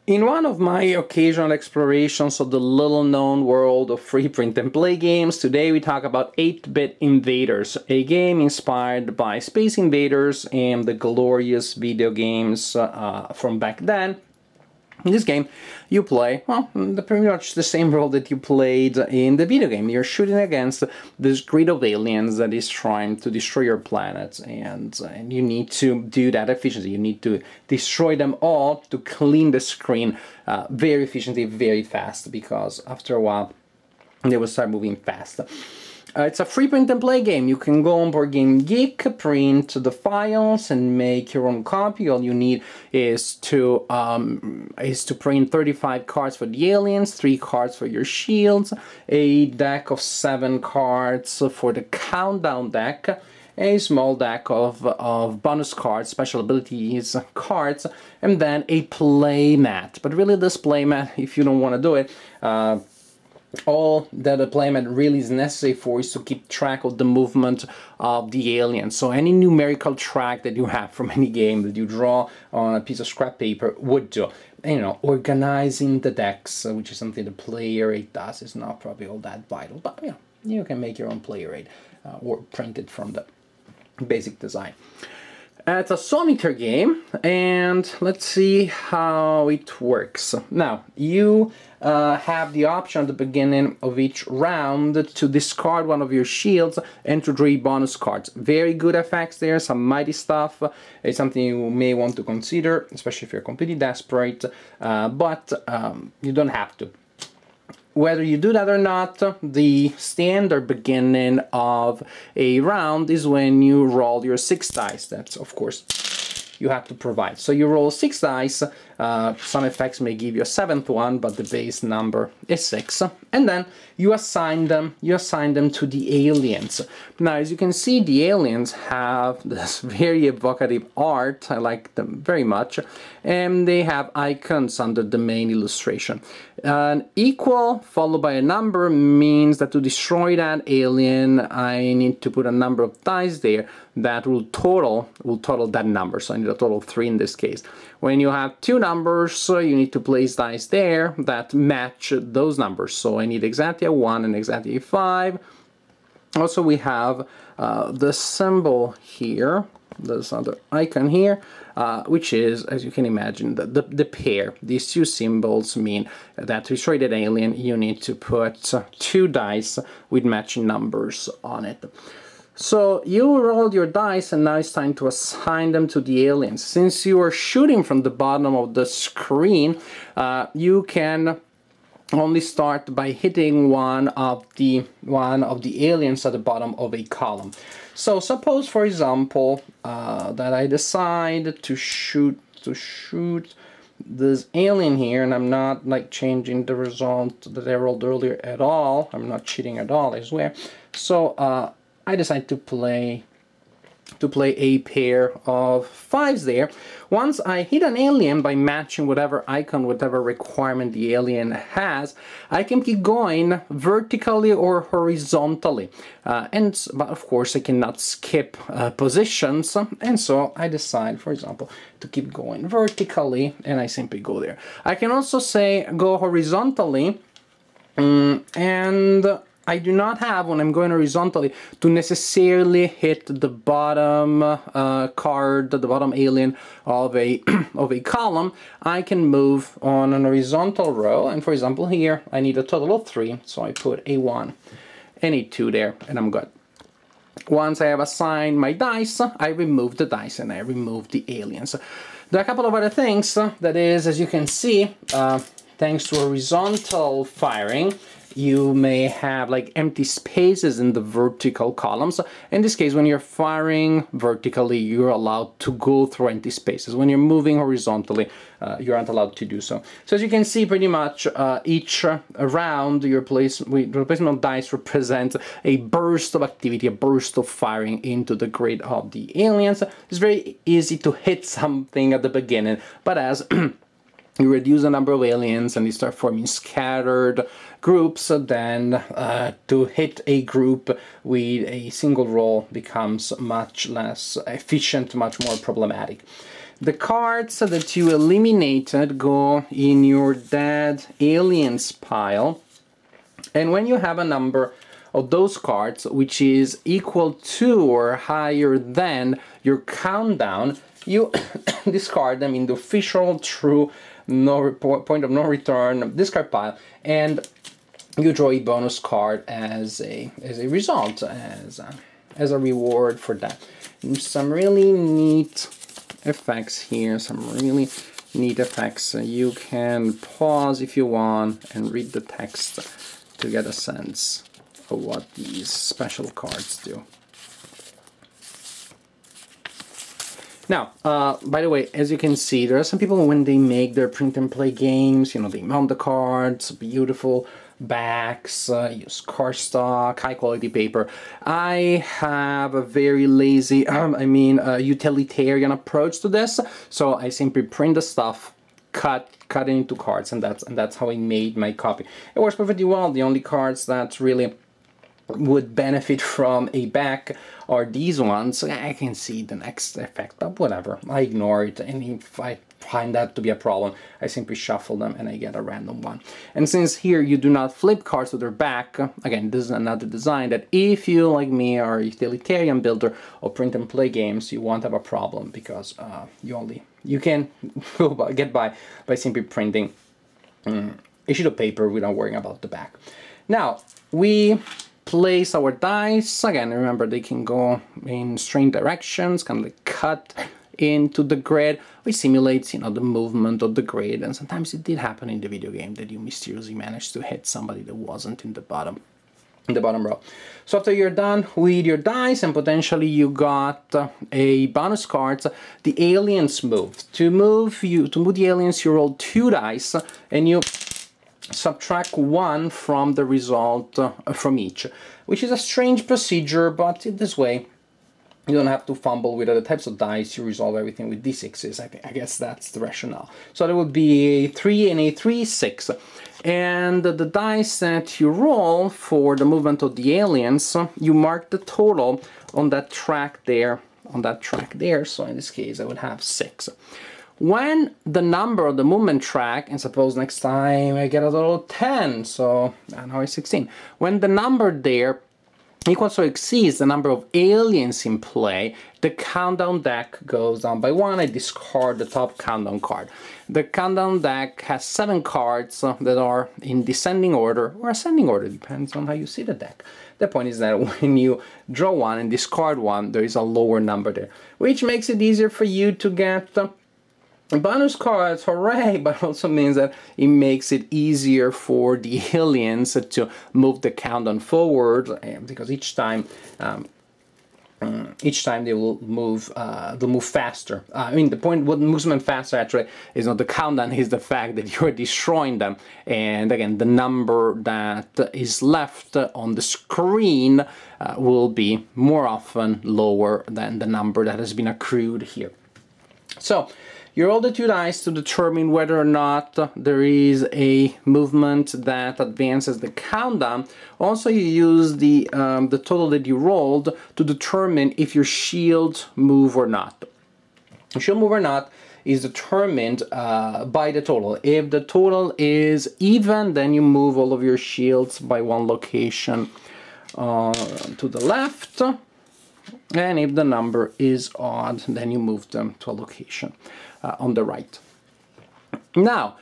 In one of my occasional explorations of the little-known world of free print-and-play games, today we talk about 8-Bit Invaders, a game inspired by Space Invaders and the glorious video games from back then. In this game, you play, well, pretty much the same role that you played in the video game. You're shooting against this grid of aliens that is trying to destroy your planet, and you need to do that efficiently. You need to destroy them all to clean the screen very efficiently, very fast, because after a while, they will start moving fast. It's a free print-and-play game. You can go on Board Game Geek, print the files, and make your own copy. All you need is to print 35 cards for the aliens, 3 cards for your shields, a deck of 7 cards for the countdown deck, a small deck of bonus cards, special abilities cards, and then a play mat. But really, this play mat, if you don't want to do it, all that a playmat really is necessary for is to keep track of the movement of the aliens. So any numerical track that you have from any game that you draw on a piece of scrap paper would do. And, you know, organizing the decks, which is something the player aid does, is not probably all that vital. But you know, you can make your own player aid or print it from the basic design. It's a solitaire game, and let's see how it works. Now, you have the option at the beginning of each round to discard one of your shields and to draw bonus cards. Very good effects there, some mighty stuff. It's something you may want to consider, especially if you're completely desperate, but you don't have to. Whether you do that or not, the standard beginning of a round is when you roll your 6 dice. That's, of course, you have to provide. So you roll 6 dice, some effects may give you a 7th one, but the base number is 6. And then you assign them to the aliens. Now, as you can see, the aliens have this very evocative art. I like them very much. And they have icons under the main illustration. An equal followed by a number means that to destroy that alien, I need to put a number of dice there that will total that number. So I need a total of 3 in this case. When you have 2 numbers, you need to place dice there that match those numbers. So I need exactly a 1 and exactly a 5. Also, we have the symbol here, this other icon here, which is, as you can imagine, the pair. These 2 symbols mean that to destroy that alien, you need to put 2 dice with matching numbers on it. So you rolled your dice, and now it's time to assign them to the aliens. Since you are shooting from the bottom of the screen, you can only start by hitting one of the aliens at the bottom of a column. So suppose, for example, that I decide to shoot this alien here, and I'm not like changing the result that I rolled earlier at all. I'm not cheating at all, I swear. So I decide to play a pair of 5s there. Once I hit an alien by matching whatever icon, whatever requirement the alien has, I can keep going vertically or horizontally. But of course I cannot skip positions, and so I decide, for example, to keep going vertically, and I simply go there. I can also say go horizontally, and I do not have, when I'm going horizontally, to necessarily hit the bottom card, the bottom alien of a column. I can move on an horizontal row, and for example here, I need a total of 3, so I put a 1 and a 2 there, and I'm good. Once I have assigned my dice, I remove the dice and I remove the aliens. There are a couple of other things, that is, as you can see, thanks to horizontal firing, you may have like empty spaces in the vertical columns. In this case, when you're firing vertically, you're allowed to go through empty spaces. When you're moving horizontally, you aren't allowed to do so. So as you can see, pretty much each round, the placement of dice represents a burst of activity, a burst of firing into the grid of the aliens. It's very easy to hit something at the beginning, but as you reduce the number of aliens and you start forming scattered groups, then to hit a group with a single roll becomes much less efficient, much more problematic. The cards that you eliminated go in your dead aliens pile, and when you have a number of those cards which is equal to or higher than your countdown, you discard them in the official true point of no return discard pile, and you draw a bonus card as a result, as a reward for that. And some really neat effects here, some really neat effects. You can pause if you want and read the text to get a sense of what these special cards do. Now, by the way, as you can see, there are some people when they make their print and play games, you know, they mount the cards, beautiful backs, use cardstock, high quality paper. I have a very lazy, utilitarian approach to this. So I simply print the stuff, cut it into cards, and that's how I made my copy. It works perfectly well. The only cards that really would benefit from a back are these ones. I can see the next effect, but whatever, I ignore it, and if I find that to be a problem, I simply shuffle them and I get a random one. And since here you do not flip cards to their back, again, this is another design that if you, like me, are a utilitarian builder or print and play games, you won't have a problem, because you can get by simply printing a sheet of paper without worrying about the back. Now, we place our dice. Again, remember, they can go in strange directions, kind of like cut into the grid, which simulates, you know, the movement of the grid. And sometimes it did happen in the video game that you mysteriously managed to hit somebody that wasn't in the bottom row. So after you're done with your dice and potentially you got a bonus card, the aliens move. To move the aliens, you roll 2 dice and you subtract 1 from the result from each, which is a strange procedure, but in this way you don't have to fumble with other types of dice. You resolve everything with d6s. I guess that's the rationale. So there would be a 3 and a 3, 6. And the dice that you roll for the movement of the aliens, you mark the total on that track there, So in this case I would have 6. When the number of the movement track, and suppose next time I get a total of 10, so now it's 16. When the number there equals or exceeds the number of aliens in play, the countdown deck goes down by 1. I discard the top countdown card. The countdown deck has 7 cards that are in descending order or ascending order, depends on how you see the deck. The point is that when you draw 1 and discard 1, there is a lower number there, which makes it easier for you to get bonus cards, hooray, but also means that it makes it easier for the aliens to move the countdown forward, because each time they will move, they'll move faster. I mean, the point what moves them faster actually is not the countdown, is the fact that you're destroying them. And again, the number that is left on the screen will be more often lower than the number that has been accrued here. So you roll the 2 dice to determine whether or not there is a movement that advances the countdown. Also, you use the total that you rolled to determine if your shield move or not. Your shield move or not is determined by the total. If the total is even, then you move all of your shields by 1 location to the left. And if the number is odd, then you move them to a location on the right. Now,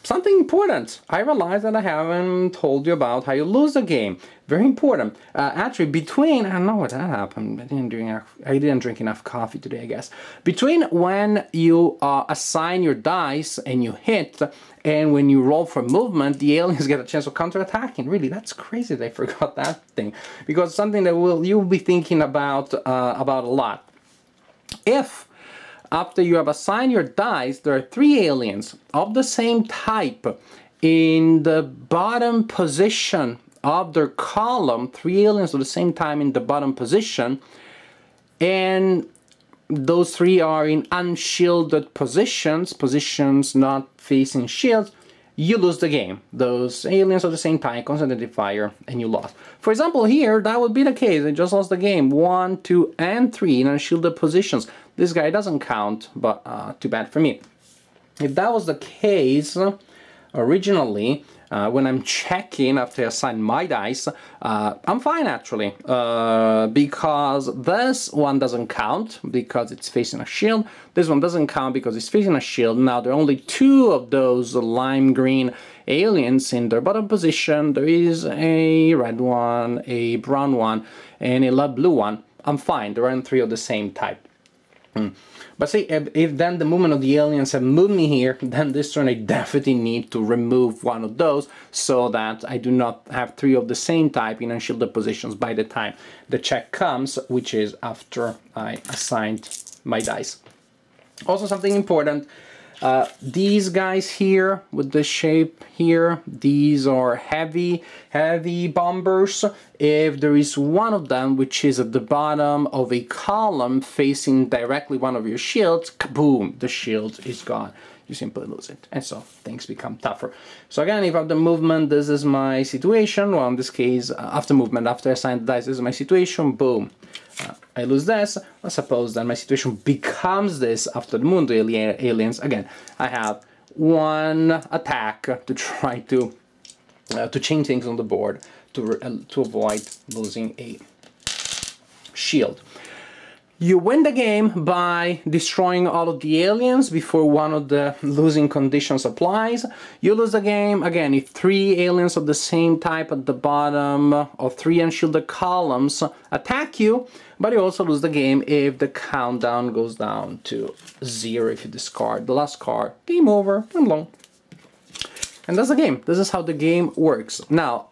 something important. I realize that I haven't told you about how you lose the game. Very important. Actually, between, I don't know what that happened. I didn't drink enough coffee today, I guess. Between when you assign your dice and you hit, and when you roll for movement, the aliens get a chance of counterattacking. Really, that's crazy that I forgot that thing. Because something that you'll be thinking about a lot. If after you have assigned your dice, there are 3 aliens of the same type in the bottom position of their column, 3 aliens of the same time in the bottom position, and those 3 are in unshielded positions not facing shields, you lose the game. Those aliens of the same type, constant identifier, and you lost. For example, here, that would be the case. I just lost the game. 1, 2, and 3 in unshielded positions. This guy doesn't count, but too bad for me. If that was the case, originally, when I'm checking after I assign my dice, I'm fine actually, because this one doesn't count because it's facing a shield. This one doesn't count because it's facing a shield. Now there are only 2 of those lime green aliens in their bottom position. There is a red one, a brown one, and a light blue one. I'm fine. There aren't 3 of the same type. But see, if then the movement of the aliens have moved me here, then this turn I definitely need to remove one of those so that I do not have 3 of the same type in unshielded positions by the time the check comes, which is after I assigned my dice. Also something important, these guys here with the shape here, these are heavy bombers. If there is one of them which is at the bottom of a column facing directly one of your shields, kaboom, the shield is gone. You simply lose it, and so things become tougher. So again, if after movement this is my situation, well in this case after movement, after I assign the dice, this is my situation, boom. I lose this. Let's suppose that my situation becomes this after the moon to aliens. Again, I have 1 attack to try to change things on the board to avoid losing a shield. You win the game by destroying all of the aliens before one of the losing conditions applies. You lose the game, again, if 3 aliens of the same type at the bottom of 3 unshielded columns attack you, but you also lose the game if the countdown goes down to 0 if you discard the last card. Game over, and long. And that's the game. This is how the game works. Now,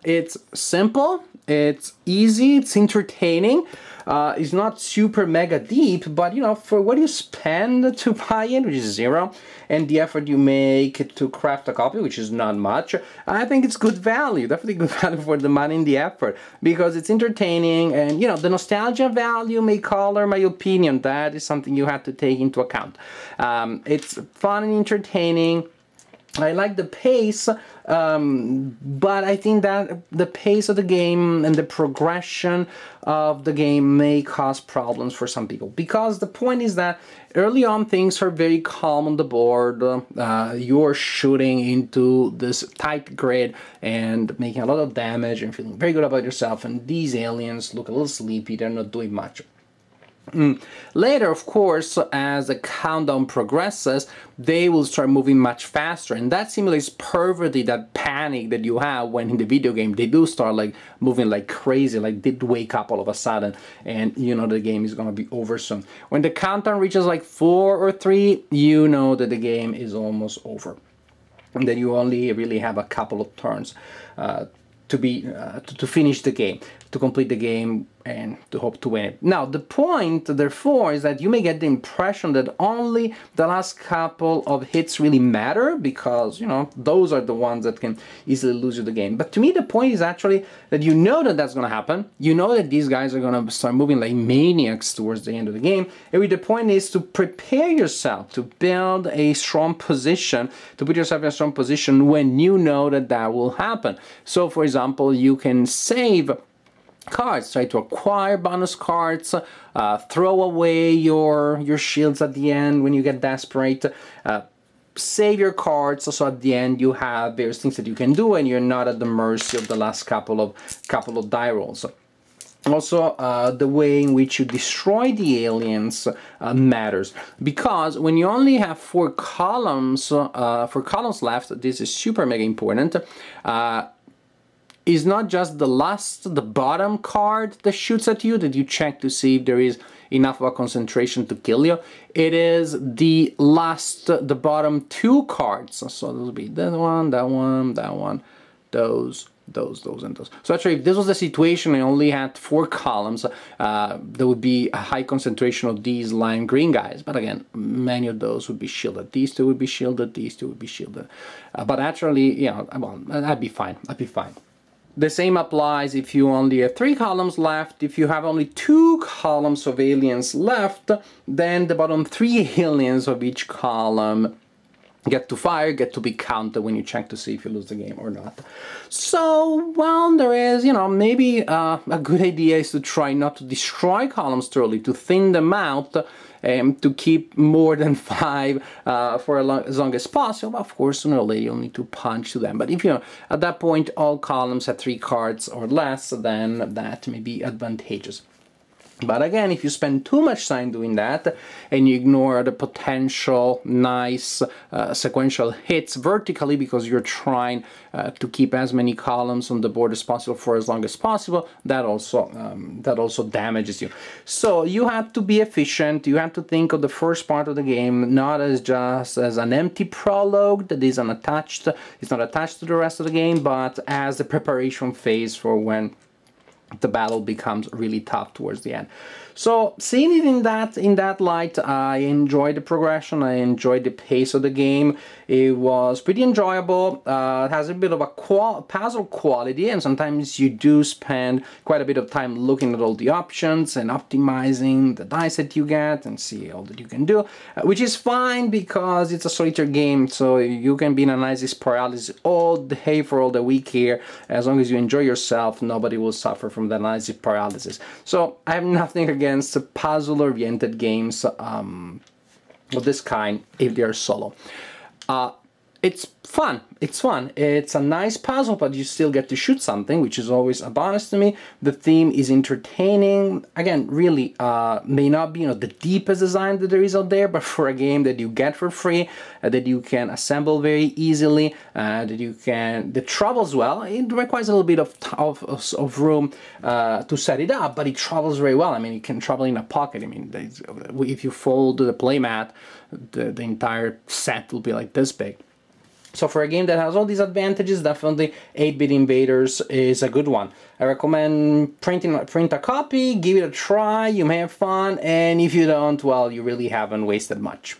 it's simple, it's easy, it's entertaining. It's not super mega deep, but you know, for what you spend to buy it, which is 0, and the effort you make to craft a copy, which is not much, I think it's good value, definitely good value for the money and the effort, because it's entertaining, and you know, the nostalgia value may color my opinion. That is something you have to take into account. It's fun and entertaining. I like the pace, but I think that the pace of the game and the progression of the game may cause problems for some people, because the point is that early on things are very calm on the board. You're shooting into this tight grid and making a lot of damage and feeling very good about yourself, and these aliens look a little sleepy, they're not doing much. Later, of course, as the countdown progresses, they will start moving much faster, and that simulates perfectly that panic that you have when in the video game they do start like moving like crazy, like they wake up all of a sudden, and you know the game is gonna be over soon. When the countdown reaches like 4 or 3, you know that the game is almost over, and that you only really have a couple of turns to finish the game, to complete the game, and to hope to win it. Now, the point, therefore, is that you may get the impression that only the last couple of hits really matter, because, you know, those are the ones that can easily lose you the game. But to me, the point is actually that you know that that's going to happen. You know that these guys are going to start moving like maniacs towards the end of the game. And the point is to prepare yourself, to build a strong position, to put yourself in a strong position when you know that that will happen. So, for example, you can save cards, try to acquire bonus cards, throw away your shields at the end when you get desperate, save your cards so at the end you have various things that you can do and you're not at the mercy of the last couple of die rolls. Also, the way in which you destroy the aliens matters, because when you only have 4 columns left, this is super mega important. Is not just the bottom card that shoots at you, that you check to see if there is enough of a concentration to kill you. It is the bottom 2 cards. So those will be that one, those, and those. So actually, if this was the situation, I only had 4 columns, there would be a high concentration of these lime green guys. But again, many of those would be shielded. These 2 would be shielded, these 2 would be shielded. But actually, you know, well, I'd be fine. The same applies if you only have 3 columns left. If you have only 2 columns of aliens left, then the bottom 3 aliens of each column get to fire, get to be counted when you check to see if you lose the game or not. So, well, there is, you know, maybe a good idea is to try not to destroy columns thoroughly, to thin them out, to keep more than 5 for as long as possible. Of course, sooner or later you'll need to punch to them. But if, you know, at that point all columns have 3 cards or less, then that may be advantageous. But again, if you spend too much time doing that and you ignore the potential nice sequential hits vertically because you're trying to keep as many columns on the board as possible for as long as possible, that also damages you. So you have to be efficient. You have to think of the first part of the game not as just as an empty prologue that is unattached, it's not attached to the rest of the game, but as the preparation phase for when the battle becomes really tough towards the end. So seeing it in that light, I enjoyed the progression, I enjoyed the pace of the game. It was pretty enjoyable. It has a bit of a puzzle quality, and sometimes you do spend quite a bit of time looking at all the options and optimizing the dice that you get and see all that you can do, which is fine because it's a solitaire game, so you can be in analysis paralysis all day for all the week here. As long as you enjoy yourself, nobody will suffer from the analysis paralysis. So I have nothing against puzzle-oriented games of this kind if they are solo. It's fun. It's fun. It's a nice puzzle, but you still get to shoot something, which is always a bonus to me. The theme is entertaining. Again, really, may not be, you know, the deepest design that there is out there, but for a game that you get for free, that you can assemble very easily, that travels well. It requires a little bit of room to set it up, but it travels very well. I mean, it can travel in a pocket. I mean, if you fold the playmat, the entire set will be like this big. So for a game that has all these advantages, definitely 8-Bit Invaders is a good one. I recommend print a copy, give it a try, you may have fun, and if you don't, well, you really haven't wasted much.